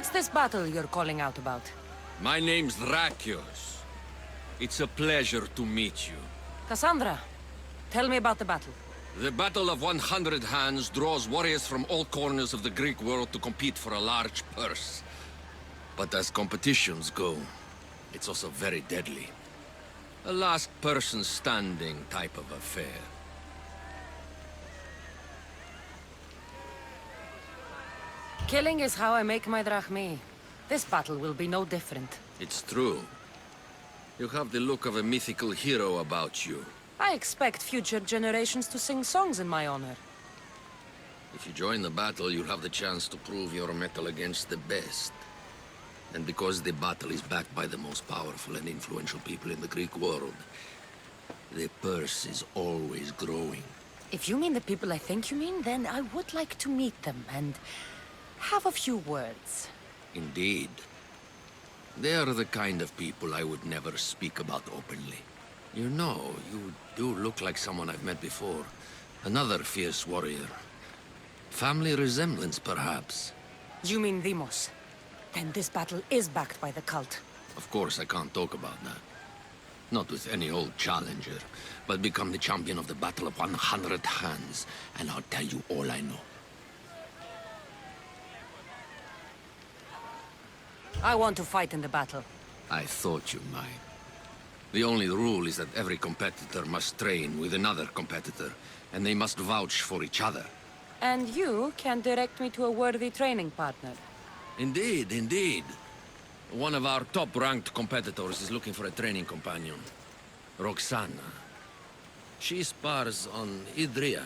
What's this battle you're calling out about? My name's Drakios. It's a pleasure to meet you. Cassandra, tell me about the battle. The Battle of 100 Hands draws warriors from all corners of the Greek world to compete for a large purse. But as competitions go, it's also very deadly. A last person standing type of affair. Killing is how I make my drachmae. This battle will be no different. It's true. You have the look of a mythical hero about you. I expect future generations to sing songs in my honor. If you join the battle, you'll have the chance to prove your mettle against the best. And because the battle is backed by the most powerful and influential people in the Greek world, the purse is always growing. If you mean the people I think you mean, then I would like to meet them and have a few words. Indeed. They are the kind of people I would never speak about openly. You know, you do look like someone I've met before. Another fierce warrior. Family resemblance, perhaps. You mean Demos? Then this battle is backed by the cult. Of course, I can't talk about that. Not with any old challenger, but become the champion of the Battle of 100 Hands, and I'll tell you all I know. I want to fight in the battle. I thought you might. The only rule is that every competitor must train with another competitor, and they must vouch for each other. And you can direct me to a worthy training partner. Indeed, indeed. One of our top-ranked competitors is looking for a training companion. Roxana. She spars on Idria,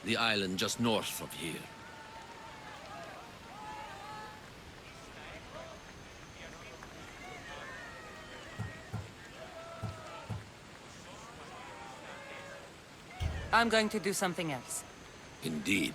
the island just north of here. I'm going to do something else. Indeed.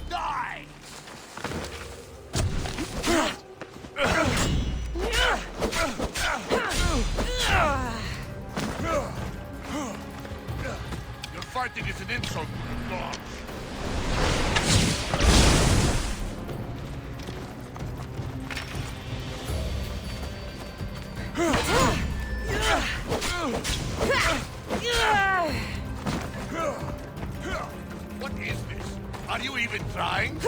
Die! Your fighting is an insult to the gods. What is this? Are you even trying?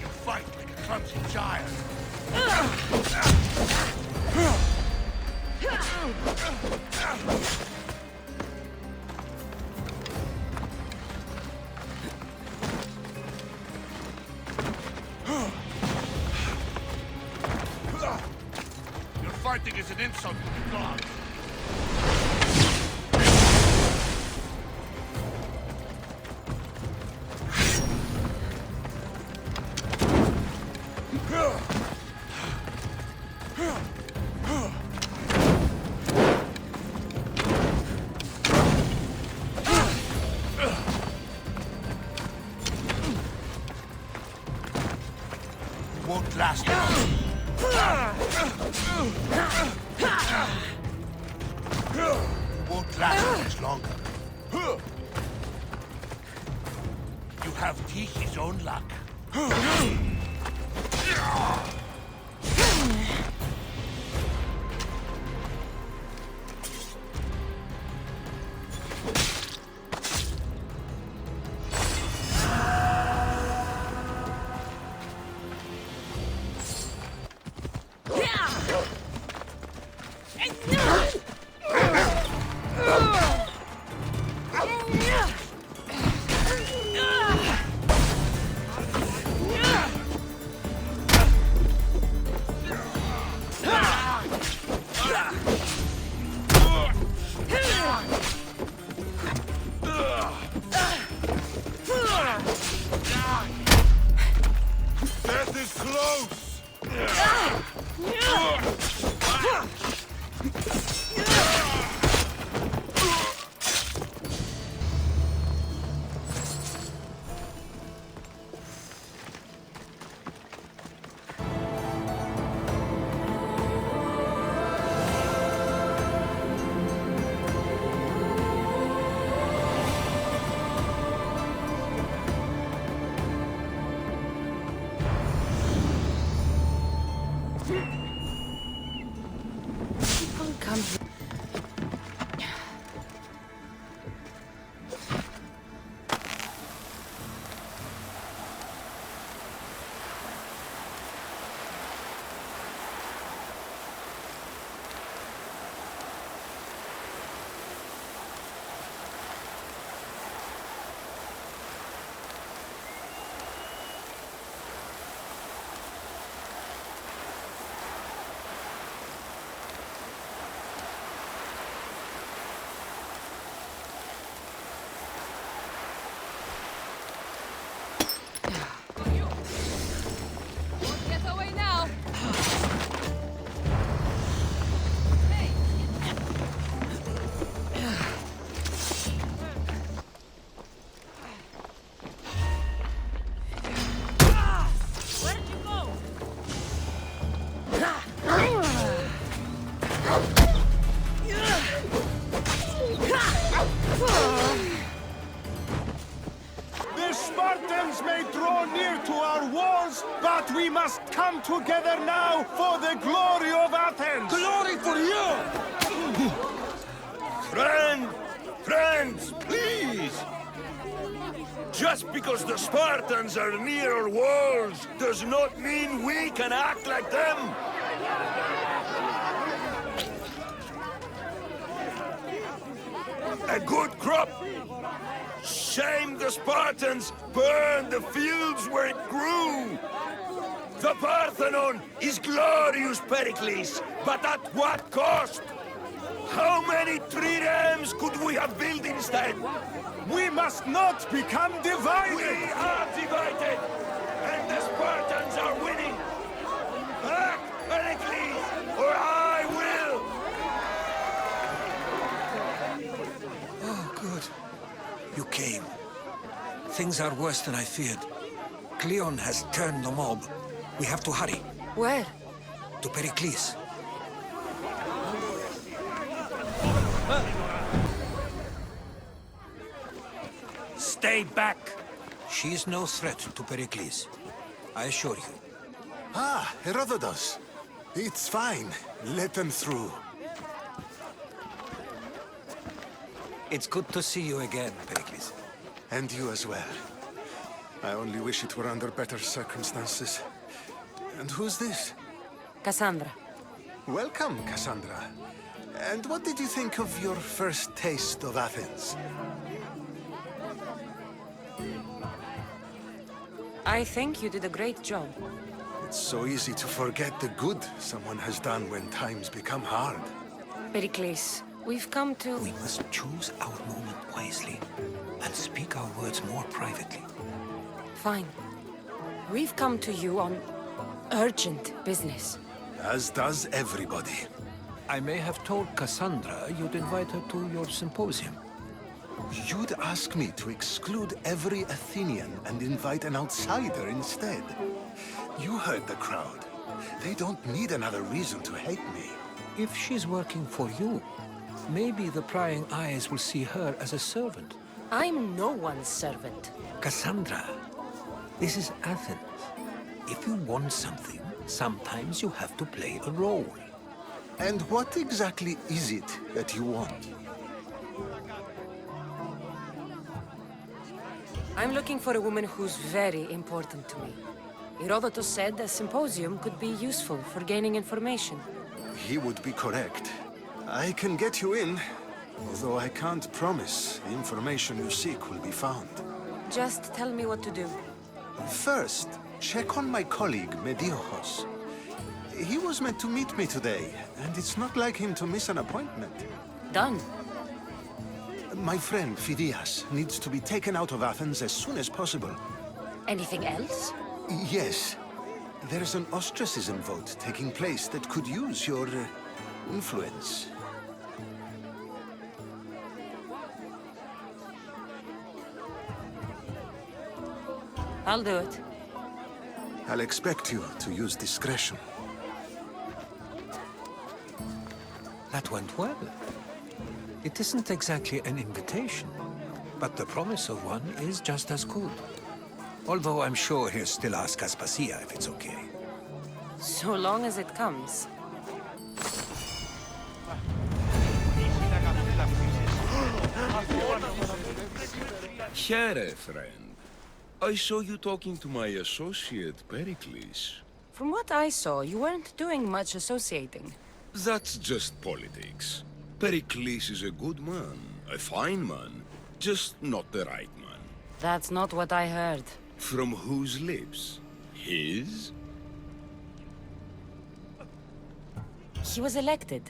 You fight like a clumsy child. Your fighting is an insult to the gods. Won't last long. Won't last much longer. You have Tishi's own luck. Death is close! People come here. Get away now! Where'd you go? The Spartans may draw near to our walls, but we must come together now for the glory of Athens! Glory for you! Friends, please! Just because the Spartans are near our walls does not mean we can act like them! A good crop! Shame the Spartans burned the fields where it grew! The Parthenon is glorious, Pericles, but at what cost? How many triremes could we have built instead? We must not become divided! We are divided! And the Spartans are winning! Act, Pericles, or I will! Oh, good. You came. Things are worse than I feared. Cleon has turned the mob. We have to hurry. Where? To Pericles. Stay back! She is no threat to Pericles. I assure you. Ah, Herodotus. It's fine. Let them through. It's good to see you again, Pericles. And you as well. I only wish it were under better circumstances. And who's this? Cassandra. Welcome, Cassandra. And what did you think of your first taste of Athens? I think you did a great job. It's so easy to forget the good someone has done when times become hard. Pericles, we've come to... We must choose our moment wisely and speak our words more privately. Fine. We've come to you on urgent business. As does everybody. I may have told Cassandra you'd invite her to your symposium. You'd ask me to exclude every Athenian and invite an outsider instead. You heard the crowd. They don't need another reason to hate me. If she's working for you, maybe the prying eyes will see her as a servant. I'm no one's servant. Cassandra, this is Athens. If you want something, sometimes you have to play a role. And what exactly is it that you want? I'm looking for a woman who's very important to me. Herodotus said a symposium could be useful for gaining information. He would be correct. I can get you in, although I can't promise the information you seek will be found. Just tell me what to do. First, check on my colleague, Mediochos. He was meant to meet me today, and it's not like him to miss an appointment. Done. My friend, Phidias, needs to be taken out of Athens as soon as possible. Anything else? Yes. There's an ostracism vote taking place that could use your influence. I'll do it. I'll expect you to use discretion. That went well. It isn't exactly an invitation, but the promise of one is just as good. Although I'm sure he'll still ask Aspasia if it's okay. So long as it comes. Here, friend. I saw you talking to my associate, Pericles. From what I saw, you weren't doing much associating. That's just politics. Pericles is a good man, a fine man, just not the right man. That's not what I heard. From whose lips? His? He was elected.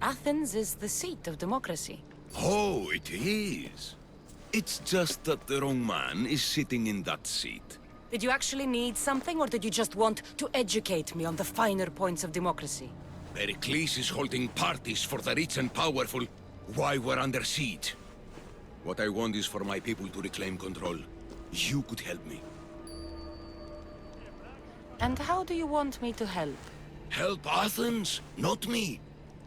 Athens is the seat of democracy. Oh, it is. It's just that the wrong man is sitting in that seat. Did you actually need something, or did you just want to educate me on the finer points of democracy? Pericles is holding parties for the rich and powerful while we're under siege. What I want is for my people to reclaim control. You could help me. And how do you want me to help? Help Athens, not me.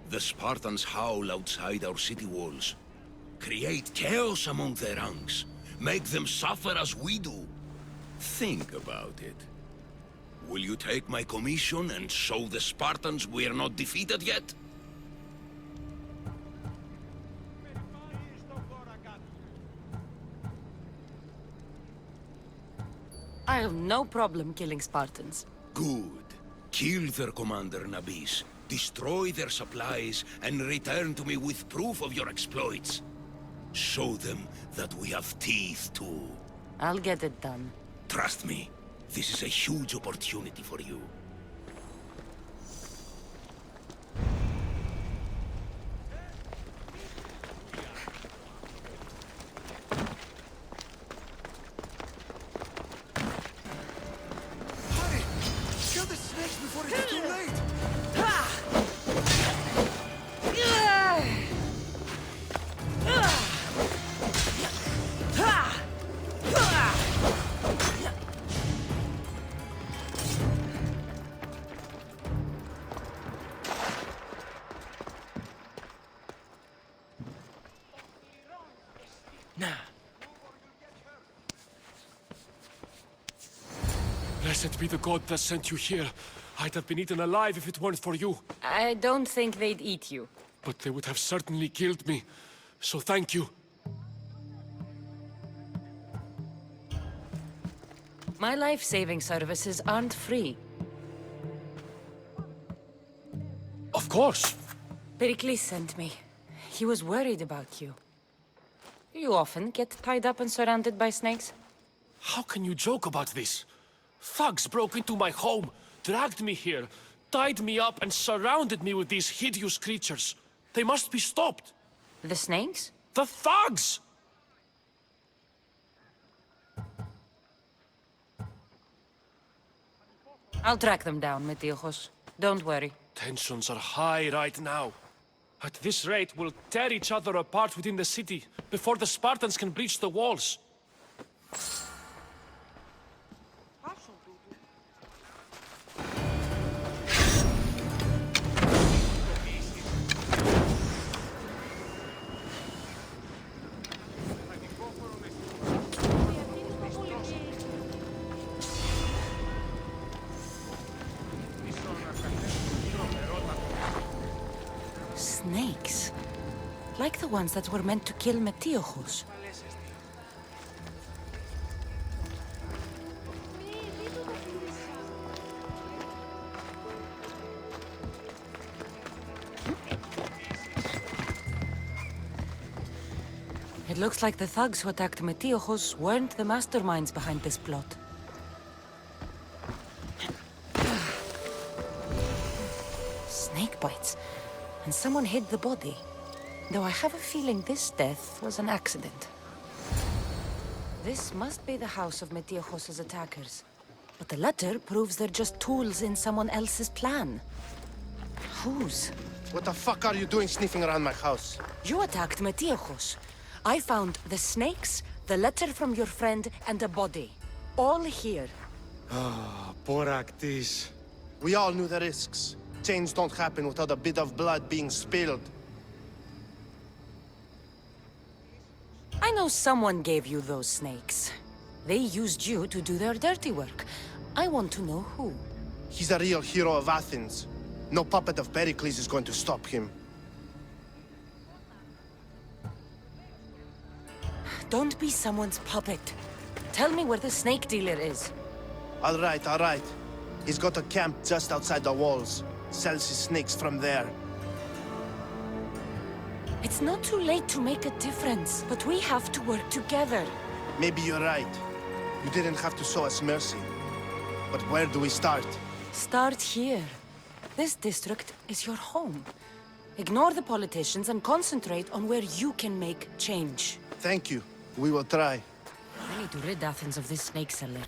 The Spartans howl outside our city walls. Create chaos among their ranks. Make them suffer as we do. Think about it. Will you take my commission and show the Spartans we are not defeated yet? I've no problem killing Spartans. Good. Kill their commander, Nabis. Destroy their supplies, and return to me with proof of your exploits. Show them that we have teeth, too. I'll get it done. Trust me, this is a huge opportunity for you. Hurry! Kill the snakes before it's too late! Blessed be the god that sent you here. I'd have been eaten alive if it weren't for you. I don't think they'd eat you. But they would have certainly killed me. So thank you. My life-saving services aren't free. Of course. Pericles sent me. He was worried about you. You often get tied up and surrounded by snakes? How can you joke about this? Thugs broke into my home, dragged me here, tied me up and surrounded me with these hideous creatures. They must be stopped. The snakes? The thugs! I'll track them down, Metiochos. Don't worry. Tensions are high right now. At this rate, we'll tear each other apart within the city before the Spartans can breach the walls. Snakes? Like the ones that were meant to kill Metiochos. It looks like the thugs who attacked Metiochos weren't the masterminds behind this plot. Snake bites. And someone hid the body. Though I have a feeling this death was an accident. This must be the house of Metiochos' attackers. But the letter proves they're just tools in someone else's plan. Whose? What the fuck are you doing sniffing around my house? You attacked Metiochos. I found the snakes, the letter from your friend, and a body. All here. Boraktis. We all knew the risks. Change don't happen without a bit of blood being spilled. I know someone gave you those snakes. They used you to do their dirty work. I want to know who. He's a real hero of Athens. No puppet of Pericles is going to stop him. Don't be someone's puppet. Tell me where the snake dealer is. All right. He's got a camp just outside the walls. Sells his snakes from there. It's not too late to make a difference, but we have to work together. Maybe you're right. You didn't have to show us mercy. But where do we start? Start here. This district is your home. Ignore the politicians and concentrate on where you can make change. Thank you. We will try. I need to rid Athens of this snake seller.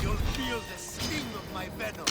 You'll feel the sting of my venom.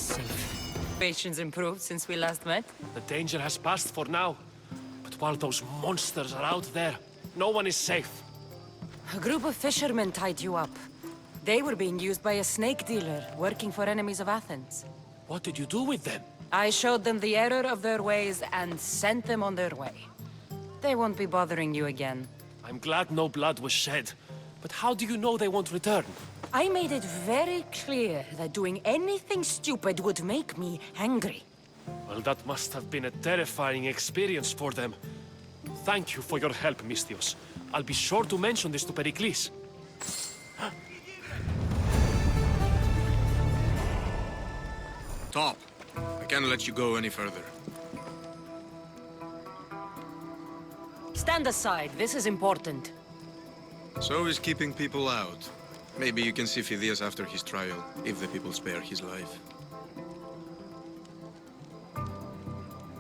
safe. Patience improved since we last met. The danger has passed for now. But while those monsters are out there, no one is safe. A group of fishermen tied you up. They were being used by a snake dealer working for enemies of Athens. What did you do with them? I showed them the error of their ways and sent them on their way. They won't be bothering you again. I'm glad no blood was shed. But how do you know they won't return? I made it very clear that doing anything stupid would make me angry. Well, that must have been a terrifying experience for them. Thank you for your help, Misthios. I'll be sure to mention this to Pericles. Top. I can't let you go any further. Stand aside, this is important. So is keeping people out. Maybe you can see Phidias after his trial, if the people spare his life.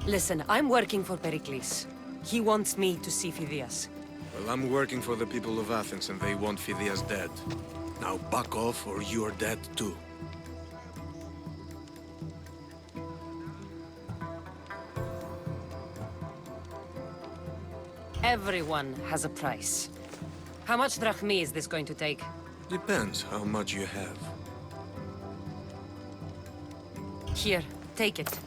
Listen, I'm working for Pericles. He wants me to see Phidias. Well, I'm working for the people of Athens and they want Phidias dead. Now back off or you're dead too. Everyone has a price. How much drachmi is this going to take? Depends how much you have. Here, take it.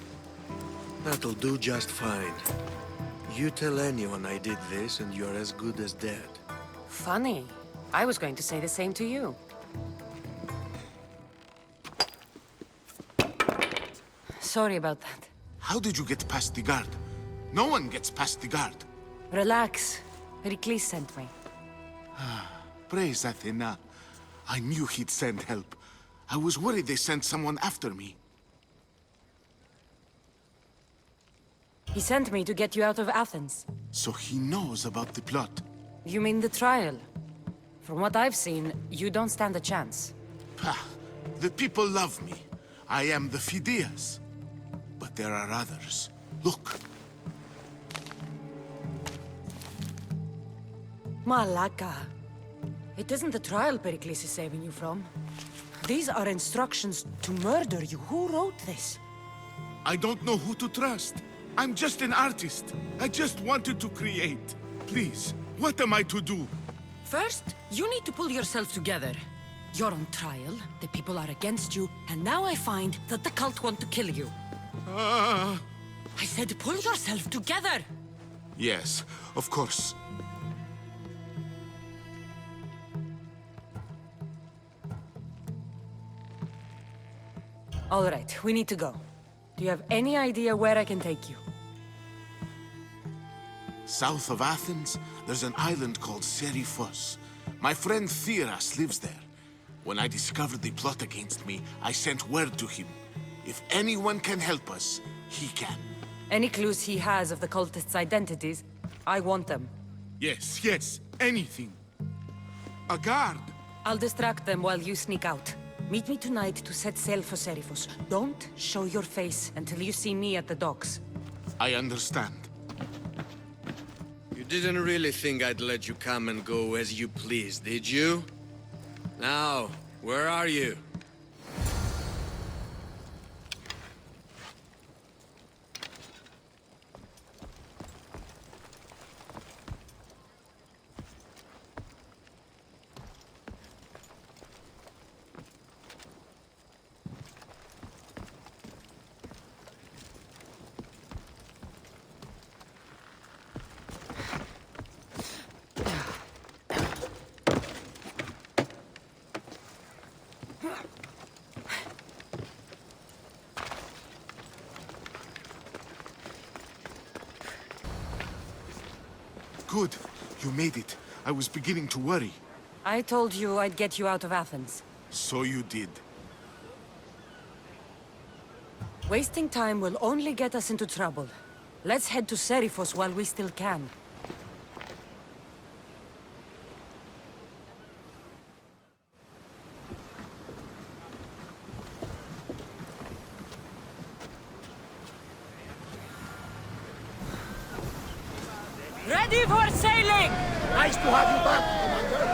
That'll do just fine. You tell anyone I did this and you're as good as dead. Funny. I was going to say the same to you. Sorry about that. How did you get past the guard? No one gets past the guard. Relax. Pericles sent me. Praise Athena. I knew he'd send help. I was worried they sent someone after me. He sent me to get you out of Athens. So he knows about the plot. You mean the trial? From what I've seen, you don't stand a chance. Pah, the people love me. I am the Phidias. But there are others. Look. Malaka. It isn't the trial Pericles is saving you from. These are instructions to murder you. Who wrote this? I don't know who to trust. I'm just an artist. I just wanted to create. Please, what am I to do? First, you need to pull yourself together. You're on trial, the people are against you, and now I find that the cult want to kill you. I said pull yourself together! Yes, of course. All right, we need to go. Do you have any idea where I can take you? South of Athens, there's an island called Seriphos. My friend Theras lives there. When I discovered the plot against me, I sent word to him. If anyone can help us, he can. Any clues he has of the cultists' identities? I want them. Yes, yes, anything. A guard. I'll distract them while you sneak out. Meet me tonight to set sail for Seriphos. Don't show your face until you see me at the docks. I understand. You didn't really think I'd let you come and go as you please, did you? Now, where are you? Good. You made it. I was beginning to worry. I told you I'd get you out of Athens. So you did. Wasting time will only get us into trouble. Let's head to Seriphos while we still can. Ready for sailing! Nice to have you back, Commander.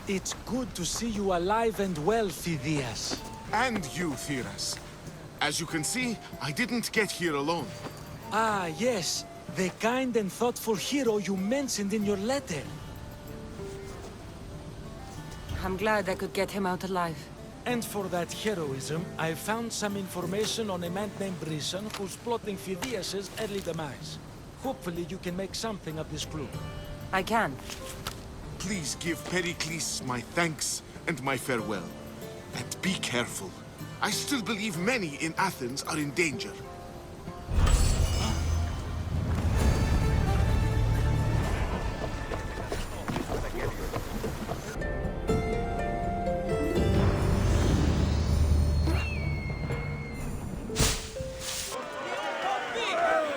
It's good to see you alive and well, Phidias. And you, Theras. As you can see, I didn't get here alone. Ah, yes. The kind and thoughtful hero you mentioned in your letter. I'm glad I could get him out alive. And for that heroism, I found some information on a man named Brisson who's plotting Phidias' early demise. Hopefully you can make something of this clue. I can. Please give Pericles my thanks and my farewell. And be careful. I still believe many in Athens are in danger.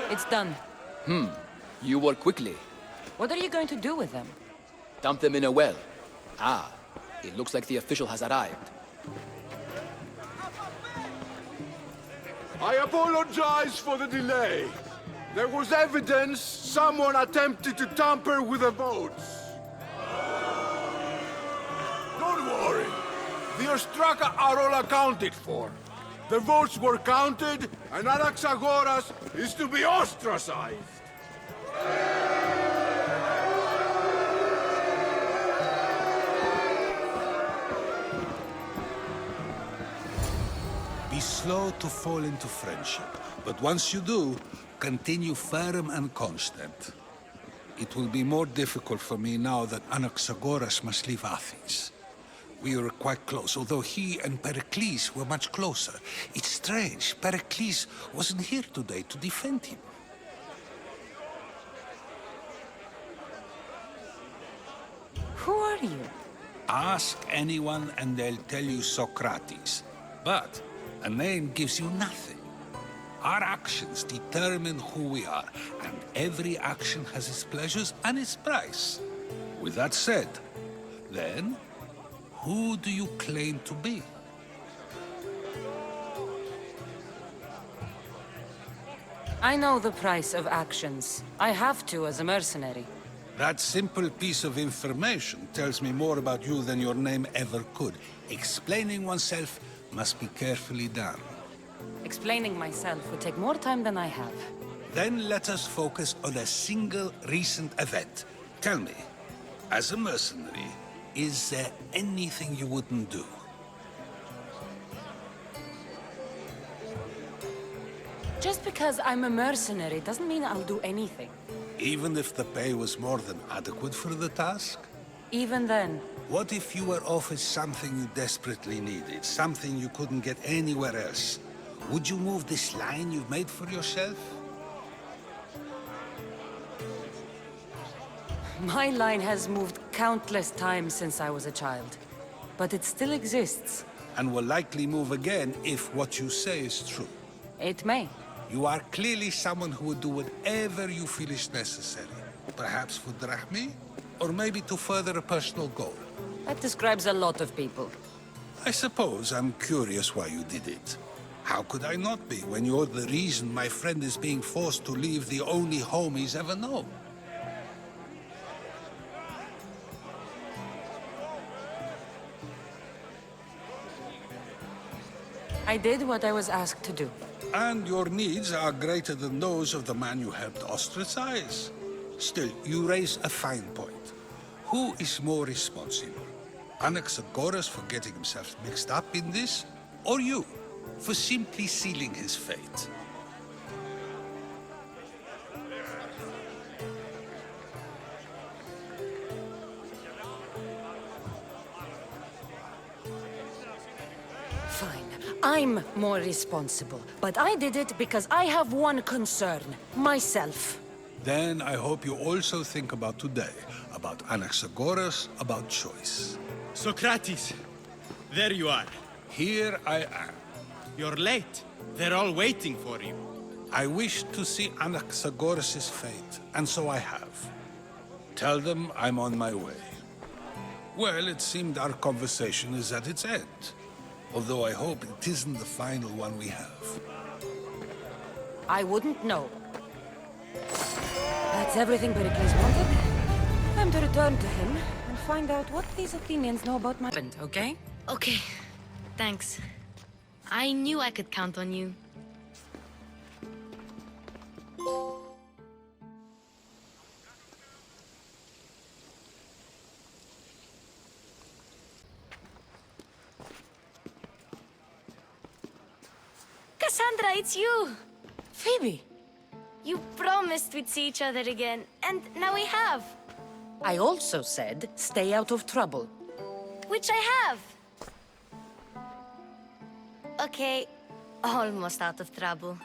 It's done. You work quickly. What are you going to do with them? Dump them in a well. Ah, it looks like the official has arrived. I apologize for the delay. There was evidence someone attempted to tamper with the votes. Don't worry. The Ostraka are all accounted for. The votes were counted, and Anaxagoras is to be ostracized. Be slow to fall into friendship, but once you do, continue firm and constant. It will be more difficult for me now that Anaxagoras must leave Athens. We were quite close, although he and Pericles were much closer. It's strange, Pericles wasn't here today to defend him. Who are you? Ask anyone and they'll tell you Socrates. But a name gives you nothing. Our actions determine who we are, and every action has its pleasures and its price. With that said, then, who do you claim to be? I know the price of actions. I have to as a mercenary. That simple piece of information tells me more about you than your name ever could. Explaining oneself must be carefully done. Explaining myself would take more time than I have. Then let us focus on a single recent event. Tell me, as a mercenary, is there anything you wouldn't do? Just because I'm a mercenary doesn't mean I'll do anything. Even if the pay was more than adequate for the task? Even then. What if you were offered something you desperately needed, something you couldn't get anywhere else? Would you move this line you've made for yourself? My line has moved countless times since I was a child. But it still exists. And will likely move again if what you say is true. It may. You are clearly someone who would do whatever you feel is necessary. Perhaps for drachmae? Or maybe to further a personal goal. That describes a lot of people. I suppose I'm curious why you did it. How could I not be when you're the reason my friend is being forced to leave the only home he's ever known? I did what I was asked to do. And your needs are greater than those of the man you helped ostracize. Still, you raise a fine point. Who is more responsible? Anaxagoras for getting himself mixed up in this? Or you, for simply sealing his fate? Fine. I'm more responsible. But I did it because I have one concern. Myself. Then I hope you also think about today. About Anaxagoras, about choice. Socrates! There you are. Here I am. You're late. They're all waiting for you. I wish to see Anaxagoras' fate, and so I have. Tell them I'm on my way. Well, it seemed our conversation is at its end. Although I hope it isn't the final one we have. I wouldn't know. That's everything Pericles wanted. Time to return to him and find out what these Athenians know about my husband, okay? Okay. Thanks. I knew I could count on you. Cassandra, it's you! Phoebe! You promised we'd see each other again, and now we have. I also said, stay out of trouble. Which I have. Okay, almost out of trouble.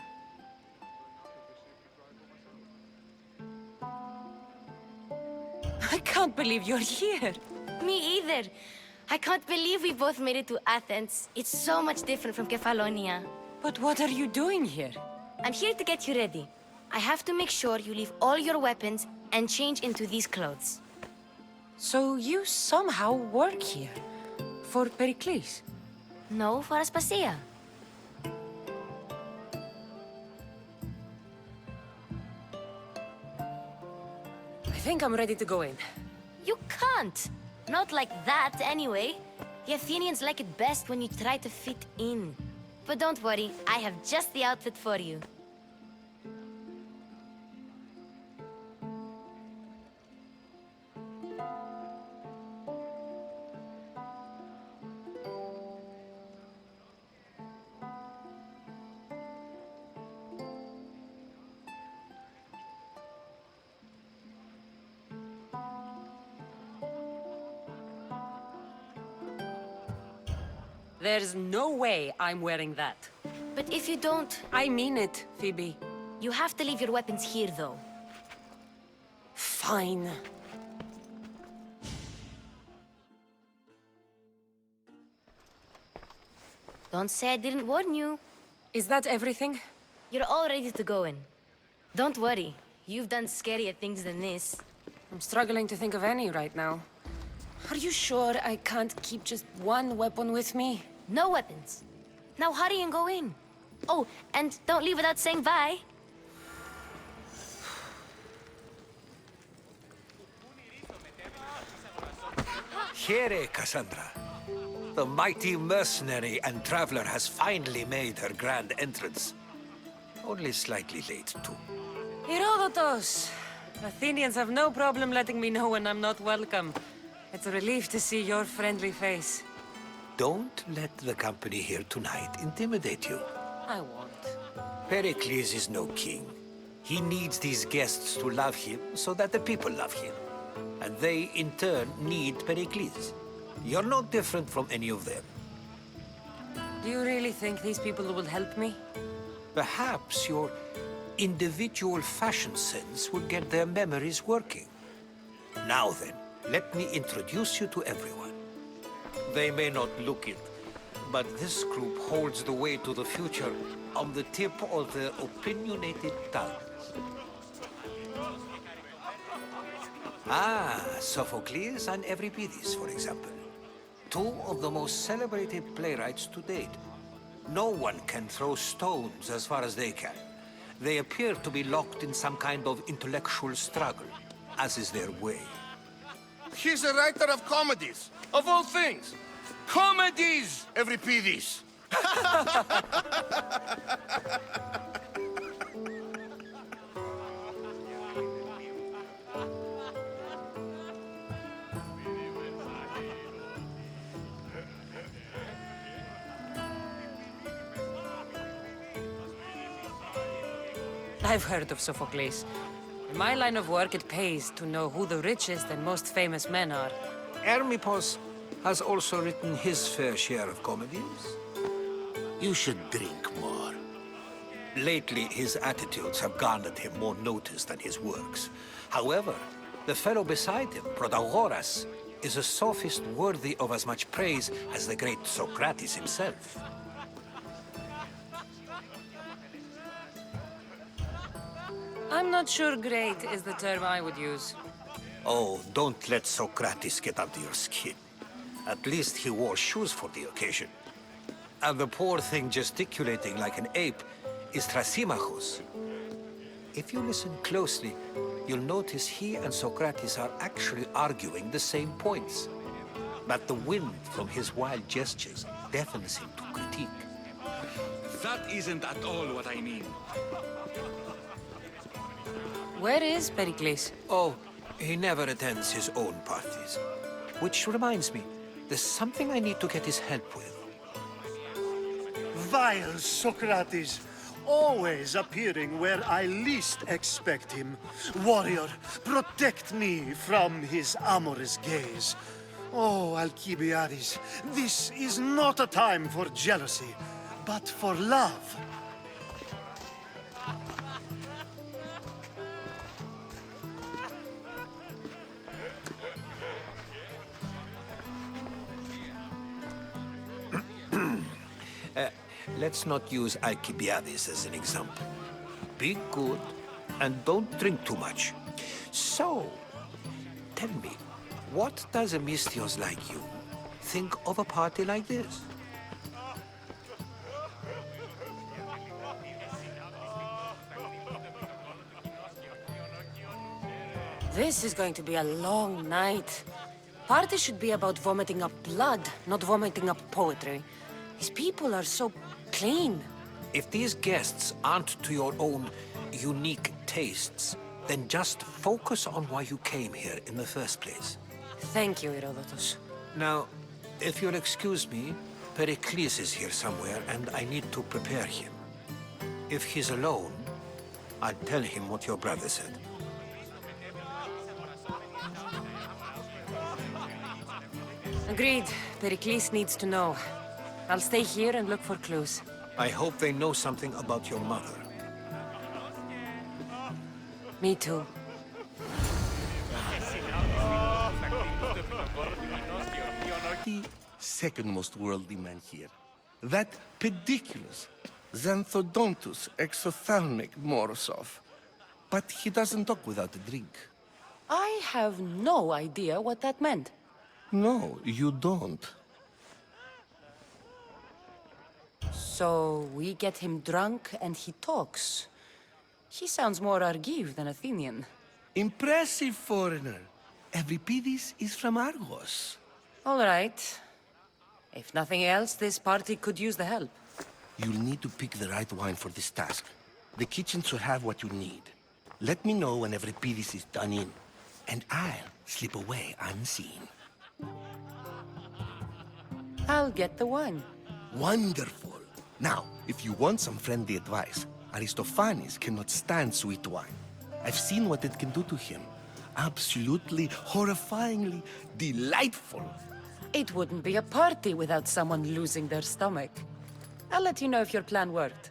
I can't believe you're here. Me either. I can't believe we both made it to Athens. It's so much different from Kefalonia. But what are you doing here? I'm here to get you ready. I have to make sure you leave all your weapons and change into these clothes. So you somehow work here? For Pericles? No, for Aspasia. I think I'm ready to go in. You can't! Not like that, anyway. The Athenians like it best when you try to fit in. But don't worry, I have just the outfit for you. There's no way I'm wearing that. But if you don't... I mean it, Phoebe. You have to leave your weapons here, though. Fine. Don't say I didn't warn you. Is that everything? You're all ready to go in. Don't worry. You've done scarier things than this. I'm struggling to think of any right now. Are you sure I can't keep just one weapon with me? No weapons. Now hurry and go in. Oh, and don't leave without saying bye. Here, Cassandra. The mighty mercenary and traveler has finally made her grand entrance. Only slightly late, too. Herodotus! Athenians have no problem letting me know when I'm not welcome. It's a relief to see your friendly face. Don't let the company here tonight intimidate you. I won't. Pericles is no king. He needs these guests to love him so that the people love him. And they, in turn, need Pericles. You're no different from any of them. Do you really think these people will help me? Perhaps your individual fashion sense will get their memories working. Now then, let me introduce you to everyone. They may not look it, but this group holds the way to the future on the tip of their opinionated tongues. Ah, Sophocles and Euripides, for example. Two of the most celebrated playwrights to date. No one can throw stones as far as they can. They appear to be locked in some kind of intellectual struggle, as is their way. He's a writer of comedies, of all things. Comedies, Euripides. I've heard of Sophocles. In my line of work, it pays to know who the richest and most famous men are. Hermippos has also written his fair share of comedies. You should drink more. Lately, his attitudes have garnered him more notice than his works. However, the fellow beside him, Protagoras, is a sophist worthy of as much praise as the great Socrates himself. I'm not sure great is the term I would use. Oh, don't let Socrates get under your skin. At least he wore shoes for the occasion. And the poor thing gesticulating like an ape is Thrasymachus. If you listen closely, you'll notice he and Socrates are actually arguing the same points. But the wind from his wild gestures deafens him to critique. That isn't at all what I mean. Where is Pericles? Oh, he never attends his own parties. Which reminds me, there's something I need to get his help with. Vile Socrates, always appearing where I least expect him. Warrior, protect me from his amorous gaze. Oh, Alcibiades, this is not a time for jealousy, but for love. Let's not use Alcibiades as an example. Be good and don't drink too much. So, tell me, what does a Mystios like you think of a party like this? This is going to be a long night. Party should be about vomiting up blood, not vomiting up poetry. These people are so clean. If these guests aren't to your own unique tastes, then just focus on why you came here in the first place. Thank you, Herodotus. Now, if you'll excuse me, Pericles is here somewhere and I need to prepare him. If he's alone, I'll tell him what your brother said. Agreed. Pericles needs to know. I'll stay here and look for clues. I hope they know something about your mother. Me too. The second most worldly man here. That pediculous Xanthodontus exophthalmic Morosov. But he doesn't talk without a drink. I have no idea what that meant. No, you don't. So we get him drunk and he talks. He sounds more Argive than Athenian. Impressive foreigner. Euripides is from Argos. All right. If nothing else, this party could use the help. You'll need to pick the right wine for this task. The kitchen should have what you need. Let me know when Euripides is done in, and I'll slip away unseen. I'll get the wine. Wonderful. Now, if you want some friendly advice, Aristophanes cannot stand sweet wine. I've seen what it can do to him. Absolutely, horrifyingly delightful. It wouldn't be a party without someone losing their stomach. I'll let you know if your plan worked.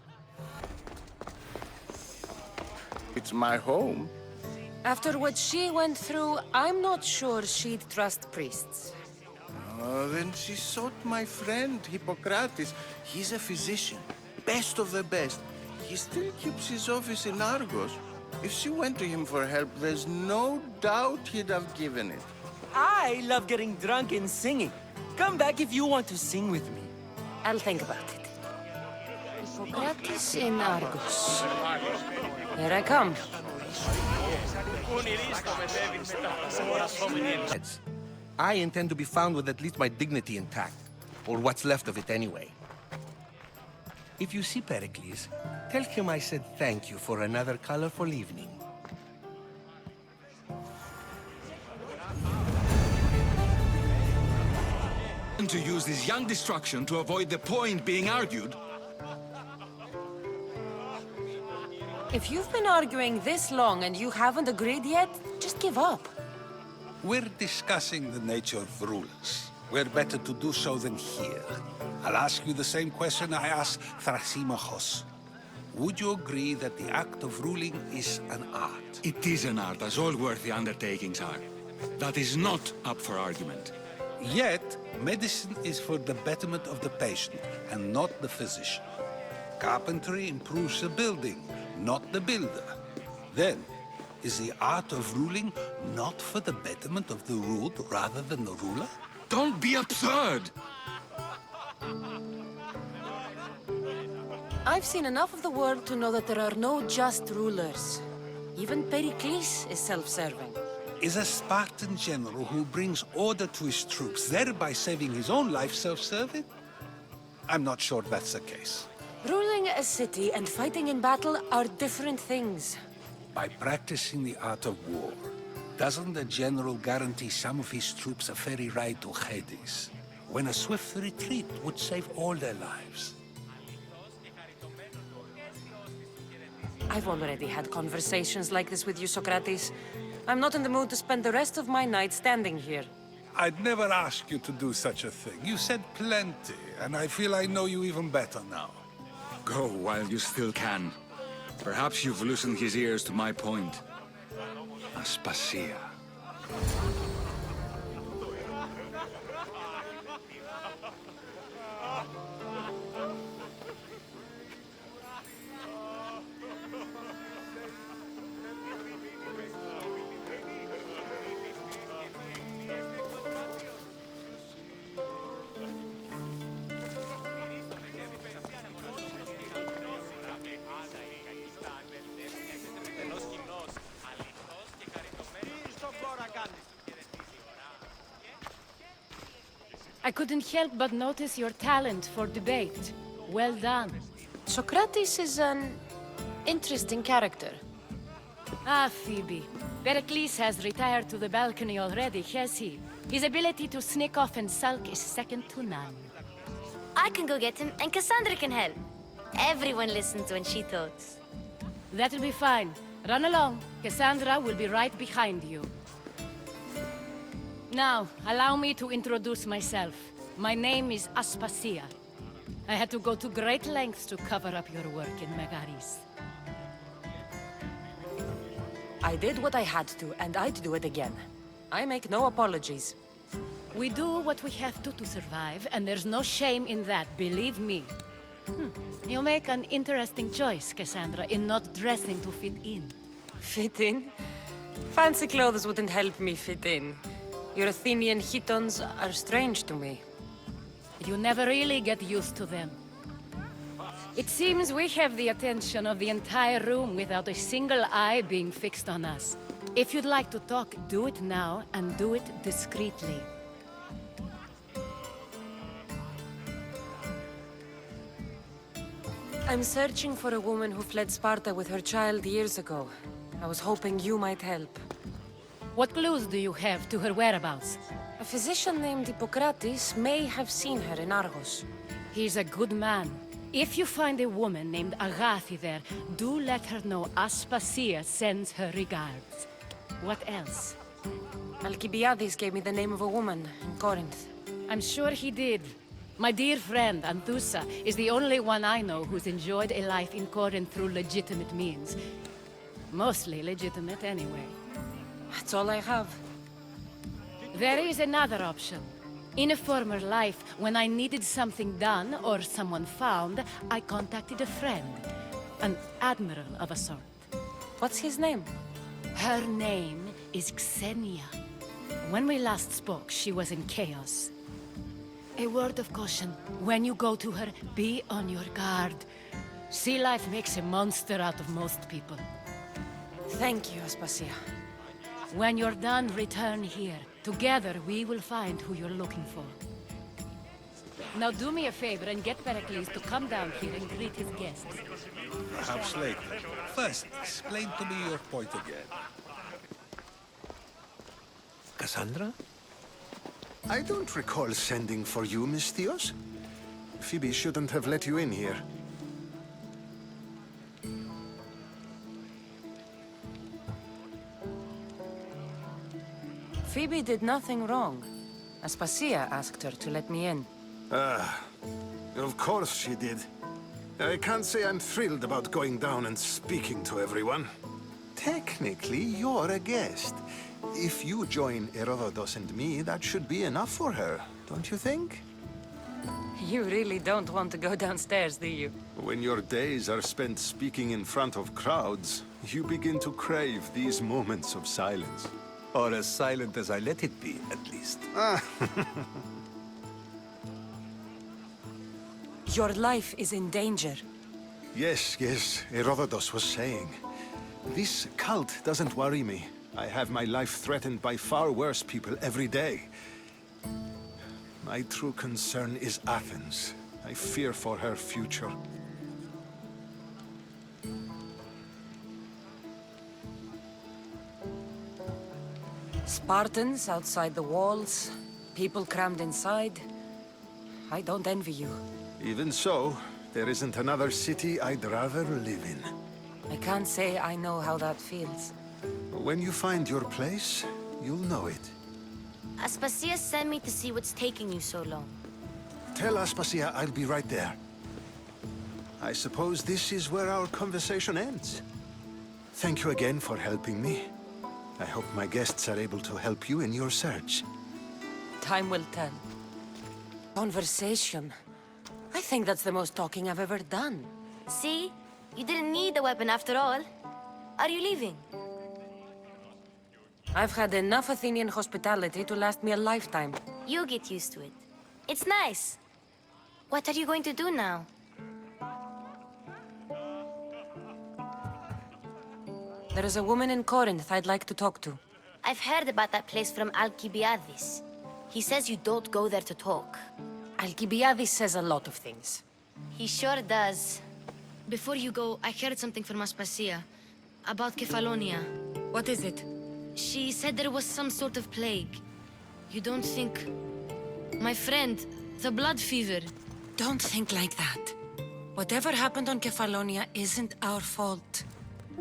It's my home. After what she went through, I'm not sure she'd trust priests. Oh, then she sought my friend, Hippocrates. He's a physician, best of the best. He still keeps his office in Argos. If she went to him for help, there's no doubt he'd have given it. I love getting drunk and singing. Come back if you want to sing with me. I'll think about it. Hippocrates in Argos. Here I come. I intend to be found with at least my dignity intact, or what's left of it anyway. If you see Pericles, tell him I said thank you for another colorful evening. And to use this young destruction to avoid the point being argued. If you've been arguing this long and you haven't agreed yet, just give up. We're discussing the nature of rulers. We're better to do so than here. I'll ask you the same question I asked Thrasymachos. Would you agree that the act of ruling is an art? It is an art, as all worthy undertakings are. That is not up for argument. Yet, medicine is for the betterment of the patient, and not the physician. Carpentry improves the building, not the builder. Then, is the art of ruling not for the betterment of the ruled rather than the ruler? Don't be absurd! I've seen enough of the world to know that there are no just rulers. Even Pericles is self-serving. Is a Spartan general who brings order to his troops, thereby saving his own life, self-serving? I'm not sure that's the case. Ruling a city and fighting in battle are different things. By practicing the art of war, doesn't the general guarantee some of his troops a ferry ride to Hades, when a swift retreat would save all their lives? I've already had conversations like this with you, Socrates. I'm not in the mood to spend the rest of my night standing here. I'd never ask you to do such a thing. You said plenty, and I feel I know you even better now. Go while you still can. Perhaps you've loosened his ears to my point. Aspasia. I couldn't help but notice your talent for debate. Well done. Socrates is an interesting character. Ah, Phoebe. Pericles has retired to the balcony already, has he? His ability to sneak off and sulk is second to none. I can go get him, and Cassandra can help. Everyone listens when she talks. That'll be fine. Run along. Cassandra will be right behind you. Now, allow me to introduce myself. My name is Aspasia. I had to go to great lengths to cover up your work in Megaris. I did what I had to, and I'd do it again. I make no apologies. We do what we have to survive, and there's no shame in that, believe me. You make an interesting choice, Cassandra, in not dressing to fit in. Fit in? Fancy clothes wouldn't help me fit in. Your Athenian chitons are strange to me. You never really get used to them. It seems we have the attention of the entire room without a single eye being fixed on us. If you'd like to talk, do it now, and do it discreetly. I'm searching for a woman who fled Sparta with her child years ago. I was hoping you might help. What clues do you have to her whereabouts? A physician named Hippocrates may have seen her in Argos. He's a good man. If you find a woman named Agathi there, do let her know Aspasia sends her regards. What else? Alcibiades gave me the name of a woman in Corinth. I'm sure he did. My dear friend, Anthusa, is the only one I know who's enjoyed a life in Corinth through legitimate means. Mostly legitimate, anyway. That's all I have. There is another option. In a former life, when I needed something done or someone found, I contacted a friend. An admiral of a sort. What's his name? Her name is Xenia. When we last spoke, she was in chaos. A word of caution. When you go to her, be on your guard. Sea life makes a monster out of most people. Thank you, Aspasia. When you're done, return here. Together, we will find who you're looking for. Now do me a favor and get Pericles to come down here and greet his guests. Perhaps later. First, explain to me your point again. Cassandra? I don't recall sending for you, Miss Theos. Phoebe shouldn't have let you in here. Phoebe did nothing wrong. Aspasia asked her to let me in. Of course she did. I can't say I'm thrilled about going down and speaking to everyone. Technically, you're a guest. If you join Herodotus and me, that should be enough for her, don't you think? You really don't want to go downstairs, do you? When your days are spent speaking in front of crowds, you begin to crave these moments of silence. Or as silent as I let it be, at least. Your life is in danger. Yes, Herodotus was saying. This cult doesn't worry me. I have my life threatened by far worse people every day. My true concern is Athens. I fear for her future. Spartans outside the walls, people crammed inside. I don't envy you. Even so, there isn't another city I'd rather live in. I can't say I know how that feels. When you find your place, you'll know it. Aspasia sent me to see what's taking you so long. Tell Aspasia I'll be right there. I suppose this is where our conversation ends. Thank you again for helping me. I hope my guests are able to help you in your search. Time will tell. Conversation. I think that's the most talking I've ever done. See? You didn't need the weapon after all. Are you leaving? I've had enough Athenian hospitality to last me a lifetime. You'll get used to it. It's nice. What are you going to do now? There is a woman in Corinth I'd like to talk to. I've heard about that place from Alcibiades. He says you don't go there to talk. Alcibiades says a lot of things. He sure does. Before you go, I heard something from Aspasia. About Kefalonia. What is it? She said there was some sort of plague. You don't think... My friend, the blood fever. Don't think like that. Whatever happened on Kefalonia isn't our fault.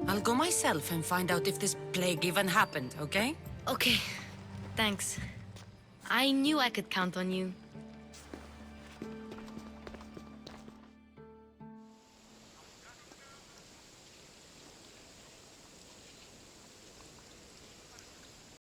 I'll go myself and find out if this plague even happened, okay? Okay. Thanks. I knew I could count on you.